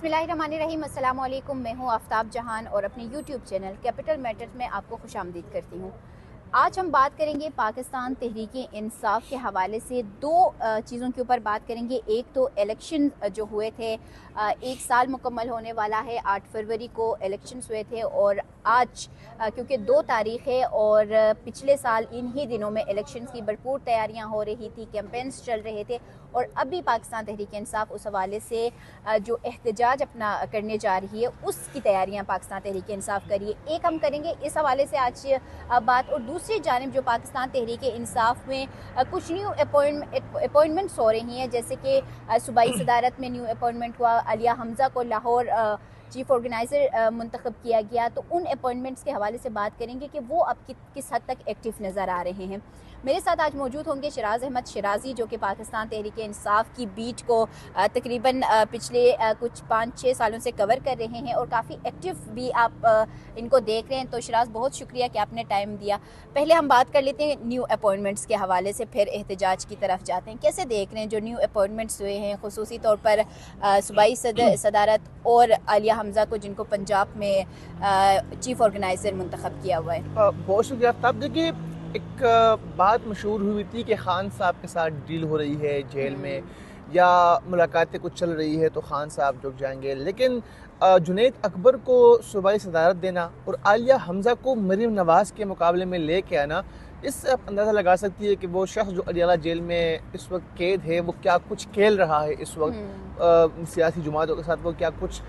बिस्मिल्लाहिर्रहमानिर्रहीम। अस्सलाम वालेकुम। मैं हूँ आफ्ताब जहान और अपने यूट्यूब चैनल कैपिटल मैटर्स में आपको खुशामदीद करती हूँ। आज हम बात करेंगे पाकिस्तान तहरीक-ए-इंसाफ के हवाले से दो चीज़ों के ऊपर बात करेंगे। एक तो इलेक्शन जो हुए थे, एक साल मुकम्मल होने वाला है, 8 फरवरी को इलेक्शंस हुए थे और आज क्योंकि 2 तारीख़ है और पिछले साल इन ही दिनों में इलेक्शंस की भरपूर तैयारियां हो रही थी, कैंपेन्स चल रहे थे और अभी पाकिस्तान तहरीक-ए-इंसाफ उस हवाले से जो एहतजाज अपना करने जा रही है उसकी तैयारियां पाकिस्तान तहरीक-ए-इंसाफ करिए। एक हम करेंगे इस हवाले से आज बात, और दूसरी जानिब जो पाकिस्तान तहरीक-ए-इंसाफ में कुछ न्यू अपॉइंटमेंट्स हो रही हैं, जैसे कि सूबाई सदारत में न्यू अपॉइंटमेंट हुआ, आलिया हमज़ा को लाहौर चीफ ऑर्गेनाइज़र मुंतखब किया गया। तो उन अपॉइंटमेंट्स के हवाले से बात करेंगे कि वो अब किस हद तक एक्टिव नज़र आ रहे हैं। मेरे साथ आज मौजूद होंगे शिराज अहमद शिराजी, जो कि पाकिस्तान तहरीक-ए-इंसाफ की बीट को तकरीबन पिछले कुछ 5-6 सालों से कवर कर रहे हैं और काफ़ी एक्टिव भी आप इनको देख रहे हैं। तो शिराज, बहुत शुक्रिया कि आपने टाइम दिया। पहले हम बात कर लेते हैं न्यू अपॉइंटमेंट्स के हवाले से, फिर एहतजाज की तरफ जाते हैं। कैसे देख रहे हैं जो न्यू अपॉइंटमेंट्स हुए हैं, खुसूसी तौर पर सूबाई सदारत और आलिया हमज़ा को, जिनको पंजाब में चीफ ऑर्गेनाइज़र मुंतखब किया हुआ है? बहुत शुक्रिया आफ्ताब। देखिए, एक बात मशहूर हुई थी कि खान साहब के साथ डील हो रही है जेल में, या मुलाकातें कुछ चल रही है तो खान साहब रुक जाएंगे, लेकिन जुनैद अकबर को सूबाई सदारत देना और आलिया हमज़ा को मरीम नवाज़ के मुकाबले में लेके आना, इससे आप अंदाज़ा लगा सकती है कि वो शख्स जो अडियाला जेल में इस वक्त कैद है वो क्या कुछ खेल रहा है इस वक्त सियासी जमातों के साथ, वो क्या कुछ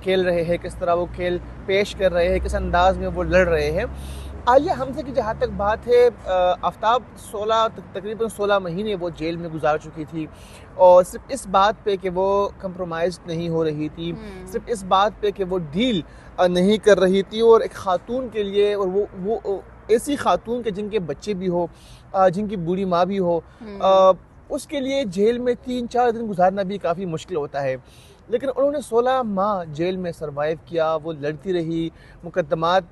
खेल रहे हैं, किस तरह वो खेल पेश कर रहे हैं, किस अंदाज में वो लड़ रहे हैं। आलिया हमज़ा की जहाँ तक बात है, आफ्ताब तकरीबन 16 महीने वो जेल में गुजार चुकी थी और सिर्फ इस बात पे कि वो कंप्रोमाइज़ नहीं हो रही थी, सिर्फ इस बात पे कि वो डील नहीं कर रही थी, और एक ख़ातून के लिए, और वो ऐसी ख़ातून के जिनके बच्चे भी हो, जिनकी बूढ़ी माँ भी हो, उसके लिए जेल में 3-4 दिन गुजारना भी काफ़ी मुश्किल होता है। लेकिन उन्होंने 16 माह जेल में सरवाइव किया, वो लड़ती रही, मुकदमात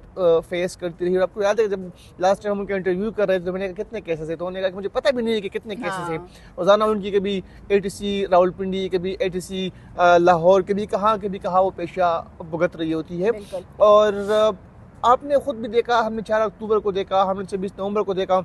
फेस करती रही। और आपको याद है जब लास्ट टाइम हम उनका इंटरव्यू कर रहे थे तो मैंने कहा कितने केसेस है, तो उन्होंने कहा कि मुझे पता भी नहीं है कि कितने केसेस हैं। रोज़ाना उनकी कभी ATC रावलपिंडी, कभी ATC लाहौर, कभी कहाँ वो पेशा भुगत रही होती है। और आपने ख़ुद भी देखा, हमने 4 अक्टूबर को देखा, हमने 26 नवंबर को देखा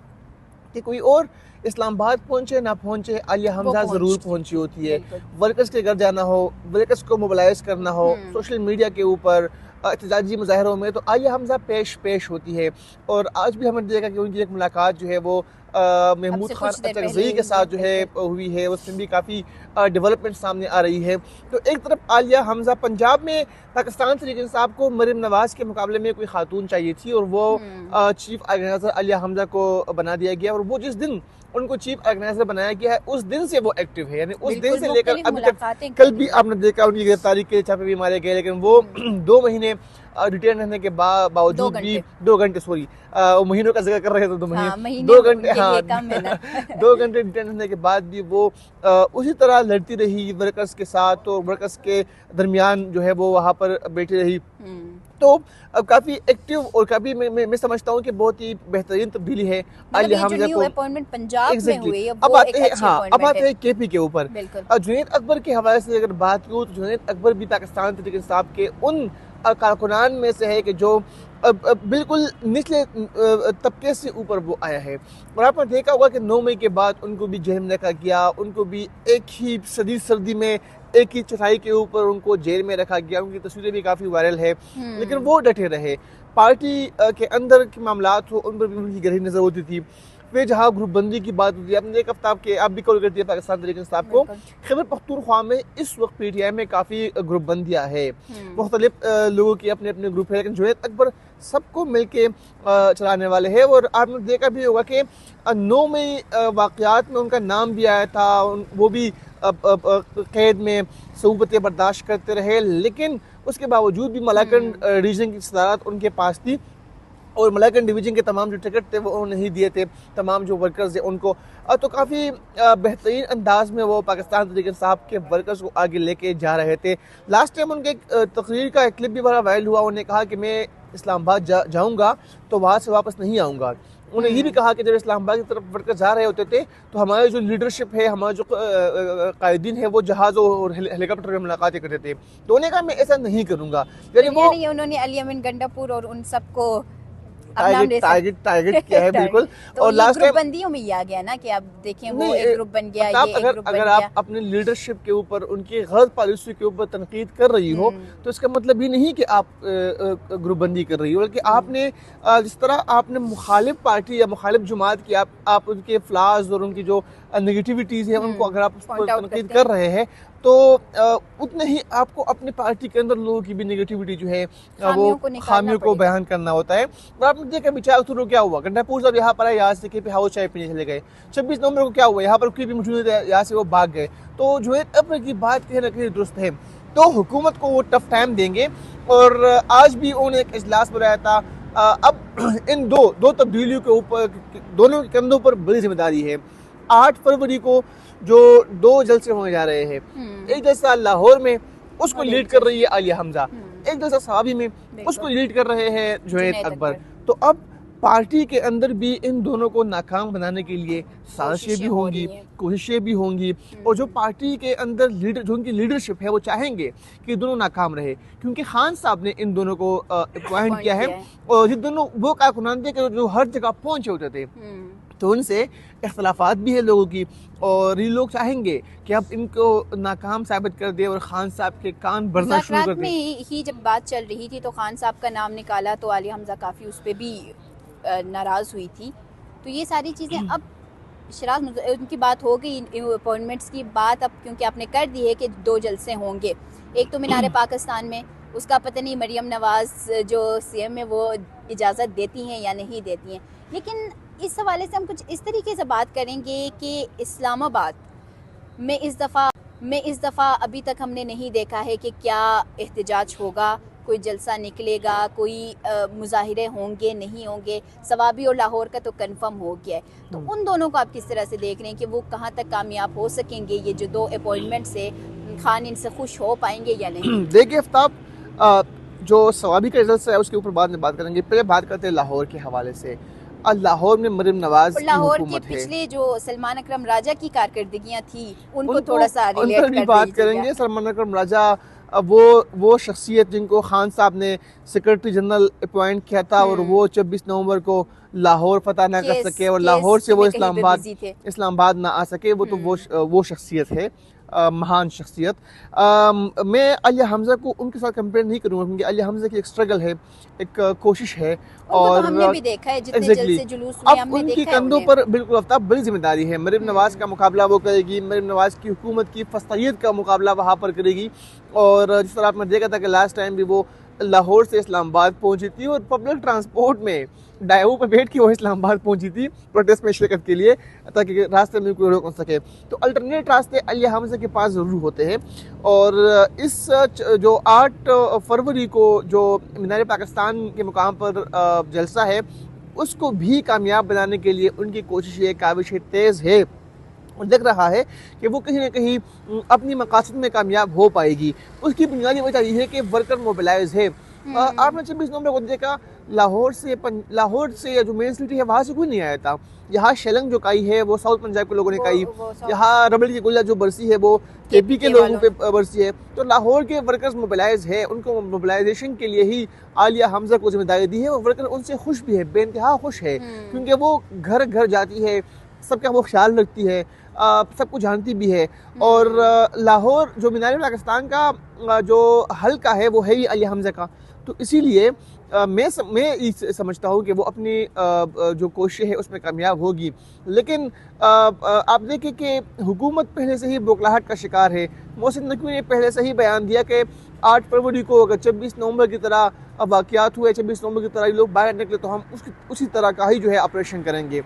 कि कोई और इस्लामाबाद पहुंचे ना पहुंचे, आलिया हमज़ा ज़रूर पहुंची होती है। वर्कर्स के घर जाना हो, वर्कर्स को मोबिलाइज करना हो, सोशल मीडिया के ऊपर एहतजाजी मुजाहरों में, तो आलिया हमज़ा पेश होती है। और आज भी हमने देखा कि उनकी एक मुलाकात जो है वो महमूद खान अचकज़ई के साथ जो है हुई है, उसमें भी काफ़ी डेवलपमेंट सामने आ रही है। तो एक तरफ आलिया हमज़ा, पंजाब में पाकिस्तान तहरीक-ए-इंसाफ को मरीम नवाज़ के मुकाबले में कोई खातून चाहिए थी और वो चीफ ऑर्गेनाइज़र आलिया हमज़ा को बना दिया गया, और वो जिस दिन उनको चीफ ऑर्गेनाइजर बनाया गया है उस दिन से वो एक्टिव है, यानी उस दिन से लेकर अभी तक। कल भी आपने देखा उनकी गिरफ्तारी के छापे भी मारे गए, लेकिन वो 2 महीने डिटेन रहने के बावजूद भी 2 घंटे महीनों का जिक्र कर रहे थे, 2 महीने 2 घंटे 2 घंटे डिटेन रहने के बाद भी वो उसी तरह लड़ती रही वर्कर्स के साथ, तो वर्कर्स के दरमियान जो है वो वहाँ पर बैठी रही। तो अब काफी एक्टिव और काफी मैं समझता हूँ कि बहुत ही बेहतरीन तब्दीली है आलिया हमज़ा को। अपॉइंटमेंट पंजाब में हुई है। अब आते हैं KP के ऊपर। जुनैद अकबर के हवाले से अगर बात करूँ तो जुनैद अकबर भी पाकिस्तान तहरीक-ए-इंसाफ के उन कारकुनान में से है कि जो बिल्कुल निचले तबके से ऊपर वो आया है। और आपने देखा होगा कि 9 मई के बाद उनको भी जेल में रखा गया, उनको भी एक ही सर्दी में एक ही चटाई के ऊपर उनको जेल में रखा गया। उनकी तस्वीरें भी काफ़ी वायरल है, लेकिन वो डटे रहे। पार्टी के अंदर के मामलात हो उन पर भी उनकी गहरी नज़र होती थी। फिर जहाँ ग्रुप बंदी की बात होती है, आपने एक हफ्ता के आप भी कॉल करती है पाकिस्तान तहरीक-ए-इंसाफ को, खैबर पख्तूनख्वा में इस वक्त PTI में काफ़ी ग्रुप बंदियाँ है, मुख्तलिफ लोगों की अपने अपने ग्रुप है, लेकिन जुनैद अकबर सबको मिल के चलाने वाले हैं। और आपने देखा भी होगा कि 9 मई वाक़यात में उनका नाम भी आया था, वो भी कैद में सऊबतें बर्दाश्त करते रहे, लेकिन उसके बावजूद भी मलाकंड रीजन की सदारत उनके पास थी और मलाकंड डिवीजन के तमाम जो टिकट थे वो उन्होंने नहीं दिए थे, तमाम जो वर्कर्स थे उनको। तो काफ़ी बेहतरीन अंदाज में वो पाकिस्तान तहरीक-ए-इंसाफ के वर्कर्स को आगे लेके जा रहे थे। लास्ट टाइम उनके एक तकरीर का एक क्लिप भी बड़ा वायरल हुआ, उन्होंने कहा कि मैं इस्लामाबाद जाऊँगा तो वहाँ से वापस नहीं आऊँगा। उन्होंने ये भी कहा कि जब इस्लामाबाद की तरफ वर्कर जा रहे होते थे तो हमारे जो लीडरशिप है, हमारे जो कायदीन है, वो जहाज़ और हेलीकॉप्टर में मुलाकातें करते थे। तो उन्होंने कहा मैं ऐसा नहीं करूँगा। यानी वो उन्होंने अली अमीन गंडापुर और उन सबको टारगेट किया है बिल्कुल। तो और लास्ट ग्रुप बंदियों में ये आ गया ना कि आप देखें वो एक ग्रुप बन गया, ये एक ग्रुप अगर आप अपने लीडरशिप के ऊपर, उनकी गलत पॉलिसी के ऊपर तनकीद कर रही हो तो इसका मतलब ये नहीं कि आप ग्रुप बंदी कर रही हो, बल्कि आपने जिस तरह आपने मुखालिफ पार्टी या मुखालिफ जमात की आप उनके फ्लाज और उनकी जो नेगेटिविटीज़ है उनको अगर आप उस पर तनकीद कर रहे हैं तो उतने ही आपको अपनी पार्टी के अंदर लोगों की भी नेगेटिविटी जो है वो खामियों को बयान करना होता है। और आपने देखा विचार थ्रू क्या हुआ, गंडापुर साहब यहाँ पर आए, यहाँ से के हाउस चाय पीने चले गए। 26 नवंबर को क्या हुआ, यहाँ पर कोई भी मौजूद है, यहाँ से वो भाग गए। तो जो है अब की बात कहीं ना कहीं दुरुस्त है। तो हुकूमत को वो टफ टाइम देंगे। और आज भी उन्होंने एक इजलास बुलाया था। अब इन दो तब्दीलियों के ऊपर, दोनों के कंधों पर बड़ी जिम्मेदारी है। 8 फरवरी को जो 2 जलसे होने जा रहे हैं, एक जलसा लाहौर में उसको लीड कर रही है आलिया हमजा, एक जलसा सवाबी में उसको लीड कर रहे हैं जुनैद अकबर। तो अब पार्टी के अंदर भी इन दोनों को नाकाम बनाने के लिए साजिशें भी होंगी, कोशिशें भी होंगी। और जो पार्टी के अंदर जो उनकी लीडरशिप है वो चाहेंगे कि दोनों नाकाम रहे, क्योंकि खान साहब ने इन दोनों को अपॉइंट किया है। और ये दोनों वो कारकुनान थे कि जो हर जगह पहुंचे होते थे, तो उनसे इख्तलाफात भी है लोगों की। और ये लोग चाहेंगे कि अब इनको नाकाम साबित कर दे और खान साहब के कान भरना शुरू कर दे। में ही जब बात चल रही थी तो खान साहब का नाम निकाला तो आलिया हमजा काफ़ी उस पर भी नाराज़ हुई थी। तो ये सारी चीज़ें अब शराज उनकी बात हो गई, अपॉइंटमेंट्स की बात अब क्योंकि आपने कर दी है कि 2 जलसे होंगे। एक तो मीनार पाकिस्तान में, उसका पता नहीं मरियम नवाज़ जो CM है वो इजाज़त देती हैं या नहीं देती हैं। लेकिन इस हवाले से हम कुछ इस तरीके से बात करेंगे कि इस्लामाबाद में इस दफ़ा अभी तक हमने नहीं देखा है कि क्या एहतजाज होगा, कोई जलसा निकलेगा, कोई मुजाहिरे होंगे नहीं होंगे। सवाबी और लाहौर का तो कंफर्म हो गया है। तो उन दोनों को आप किस तरह से देख रहे हैं कि वो कहाँ तक कामयाब हो सकेंगे, ये जो 2 अपॉइंटमेंट से खान इनसे खुश हो पाएंगे या नहीं? देखिए आफ्ताब, जो सवाबी का रिजल्ट है उसके ऊपर बाद में बात करेंगे। पहले बात करते हैं लाहौर के हवाले से। लाहौर में मरीम नवाज की हुकूमत है। पिछले जो सलमान अकरम राजा की कारकर्दगियां थी उनको थोड़ा सा रिलेट कर बात करेंगे। सलमान अकरम राजा वो शख्सियत जिनको खान साहब ने सेक्रेटरी जनरल अपॉइंट किया था और वो 26 नवंबर को लाहौर फतह ना कर सके और लाहौर से वो इस्लामाबाद ना आ सके, वो तो वो शख्सियत है, महान शख्सियत। मैं आलिया हमजा को उनके साथ कंपेयर नहीं करूँगा, क्योंकि आलिया हमजा की एक स्ट्रगल है, एक कोशिश है। और तो हमने भी देखा है जितने जलसे जुलूस हुए हमने देखा है। उनकी कंधों पर बिल्कुल आफ्ताब बड़ी जिम्मेदारी है। मरीम नवाज का मुकाबला वो करेगी, मरीम नवाज की हुकूमत की फस्तैयत का मुकाबला वहाँ पर करेगी। और जिस तरह आपने देखा था कि लास्ट टाइम भी वो लाहौर से इस्लामाबाद पहुंची थी और पब्लिक ट्रांसपोर्ट में डायू पे बैठ के वो इस्लामाबाद पहुंची थी प्रोटेस्ट में शिरकत के लिए, ताकि रास्ते में कोई रोक न सके। तो अल्टरनेट रास्ते आलिया हमजा के पास ज़रूर होते हैं। और इस जो 8 फरवरी को जो मीनार पाकिस्तान के मुकाम पर जलसा है उसको भी कामयाब बनाने के लिए उनकी कोशिशें, काविशें तेज़ है। और लग रहा है कि वो कहीं ना कहीं अपनी मकासद में कामयाब हो पाएगी। उसकी बुनियादी वजह यह है कि वर्कर मोबिलाइज है। आपने 26 नवंबर को देखा लाहौर से जो मेन सिटी है वहाँ से कोई नहीं आया था। यहाँ शेलंग जो काई है वो साउथ पंजाब के लोगों ने काई, यहाँ रबड़ी की गुल्ला जो बरसी है वो KP के लोगों पे बरसी है। तो लाहौर के वर्कर्स मोबिलाइज है, उनको मोबिलाइजेशन के लिए ही आलिया हमजा को जिम्मेदारी दी है। और वर्कर उनसे खुश भी है, बेइंतहा खुश है, क्योंकि वो घर घर जाती है, सबका वो ख्याल रखती है, सबको जानती भी है। और लाहौर जो मीनार पाकिस्तान का जो हल्का है वो है ही आलिया हमजा का। तो इसीलिए मैं समझता हूँ कि वो अपनी जो कोशिश है उसमें कामयाब होगी। लेकिन आप देखें कि हुकूमत पहले से ही बौखलाहट का शिकार है। मोहसिन नकवी ने पहले से ही बयान दिया कि 8 फरवरी को अगर 26 नवंबर की तरह वाक़यात हुए, 26 नवंबर की तरह लोग बाहर निकले तो हम उसी तरह का ही जो है ऑपरेशन करेंगे।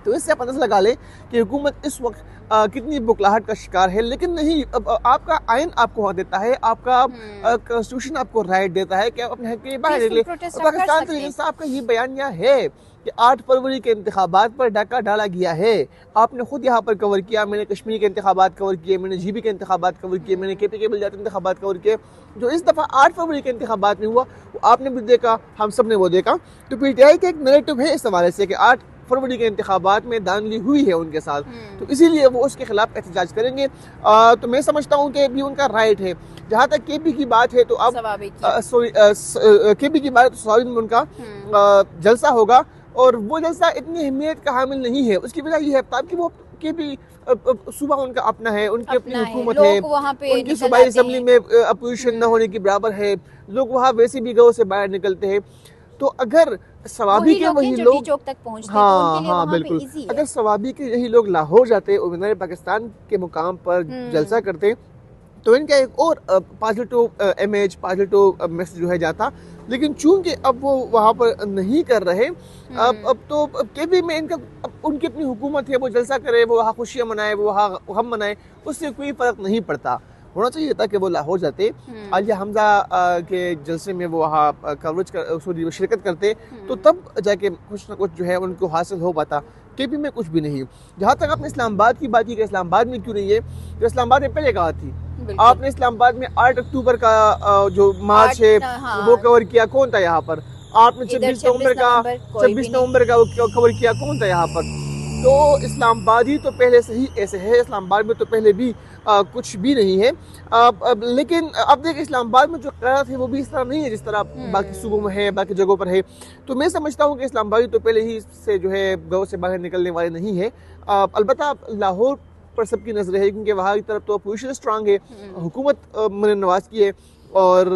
तो इससे आप अंदाज़ा लगा लें कि हुकूमत इस वक्त कितनी बुखलाहट का शिकार है। लेकिन नहीं, अब आपका आइन आपको हक देता है, आपका कॉन्स्टिट्यूशन आपको राइट देता है कि आप अपने हक के लिए बाहर निकले। और पाकिस्तान तहरीक इंसाफ का ये बयानिया है कि 8 फरवरी के इंतखाबात पर डाका डाला गया है। आपने खुद यहाँ पर कवर किया, मैंने कश्मीर के इंतखाबात कवर किए, मैंने GB के इंतखाबात कवर किए, मैंने KP के बलदियाती इंतखाबात कवर किए। जो इस दफ़ा 8 फरवरी के इंतखाबात में हुआ वो आपने भी देखा, हम सब ने वो देखा। तो PTI का एक नैरेटिव है इस हवाले से कि 8 फरवरी के इंतखाबात में धांधली हुई है उनके साथ, तो इसीलिए वो उसके खिलाफ एहतजाज करेंगे। तो मैं समझता हूँ कि भी उनका राइट है। जहाँ तक KP की बात है तो अब KP की बात सवाबी में उनका जलसा होगा, और वो जलसा इतनी अहमियत का हामिल नहीं है। उसकी वजह ये है कि वो KP सूबा उनका अपना है, उनकी अपनी हुकूमत है, उनकी सूबाई असम्बली में अपोजिशन न होने के बराबर है, लोग वहाँ वैसे भी गाँव से बाहर निकलते हैं। तो अगर सवाबी के वही लोग चौक तक पहुंचते, हाँ बिल्कुल, अगर सवाबी के यही लोग लाहौर जाते और मीनार पाकिस्तान के मुकाम पर जलसा करते तो इनका एक और पॉजिटिव इमेज, पॉजिटिव मैसेज जो है जाता। लेकिन चूंकि अब वो वहाँ पर नहीं कर रहे, अब तो KP में इनका उनकी अपनी हुकूमत है, वो जलसा करे, वो वहाँ खुशियाँ मनाए, वो वहाँ गम मनाए, उससे कोई फ़र्क नहीं पड़ता। होना चाहिए था कि वो लाहौर जाते, आलिया हमजा के जलसे में वो वहाँ कवरेज कर शिरकत करते, तो तब जाके कुछ ना कुछ जो है उनको हासिल हो पाता। KP में कुछ भी नहीं। जहाँ तक आपने इस्लामाबाद की बात की कि इस्लामाबाद में क्यों नहीं है, तो इस्लामाबाद में पहले कहा थी। आपने इस्लामाबाद में 8 अक्टूबर का जो मार्च है वो कवर किया, कौन था यहाँ पर? आपने 26 नवंबर का कवर किया, कौन था यहाँ पर? तो इस्लामाबाद ही तो पहले से ही ऐसे है, इस्लामाबाद में तो पहले भी कुछ भी नहीं है। लेकिन अब देखिए इस्लामाबाद में जो क़यादत है वो भी इस तरह नहीं है जिस तरह बाकी सूबों में है, बाकी जगहों पर है। तो मैं समझता हूँ कि इस्लामाबाद तो पहले ही से जो है गाँव से बाहर निकलने वाले नहीं है। अलबत्ता लाहौर पर सबकी नजर है क्योंकि वहाँ की तरफ तो अपोजिशन स्ट्रांग है, हुकूमत मरीम नवाज की है, और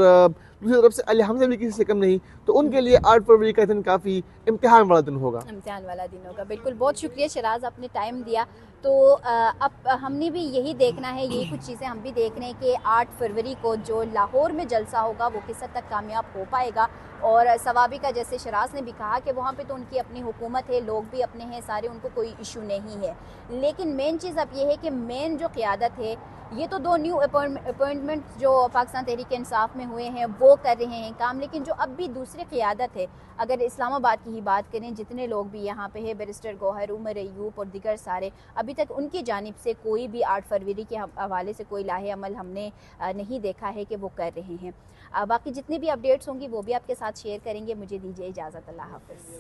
दूसरी तरफ से अली हमजा भी किसी से कम नहीं। तो उनके लिए 8 फरवरी का दिन काफ़ी इम्तिहान वाला दिन होगा। इम्तिहान वाला दिन होगा, बिल्कुल। बहुत शुक्रिया शराज, आपने टाइम दिया। तो अब हमने भी यही देखना है, यही कुछ चीज़ें हम भी देख रहे हैं कि 8 फरवरी को जो लाहौर में जलसा होगा वो किस हद तक कामयाब हो पाएगा। और सवाबी का जैसे शराज ने भी कहा कि वहाँ पे तो उनकी अपनी हुकूमत है, लोग भी अपने हैं सारे, उनको कोई इशू नहीं है। लेकिन मेन चीज़ अब ये है कि मेन जो क़यादत है, ये तो 2 न्यू अपॉइंटमेंट जो पाकिस्तान तहरीक इंसाफ में हुए हैं वो कर रहे हैं काम, लेकिन जो अब भी दूसरी क़यादत है, अगर इस्लामाबाद की ही बात करें, जितने लोग भी यहाँ पे है, बैरिस्टर गौहर, उमर अयूब और दिगर सारे, अभी तक उनकी जानिब से कोई भी 8 फरवरी के हवाले से कोई लाहे अमल हमने नहीं देखा है कि वो कर रहे हैं। बाकी जितनी भी अपडेट्स होंगी वो भी आपके साथ शेयर करेंगे। मुझे दीजिए इजाज़त, अल्लाह हाफ़िज़।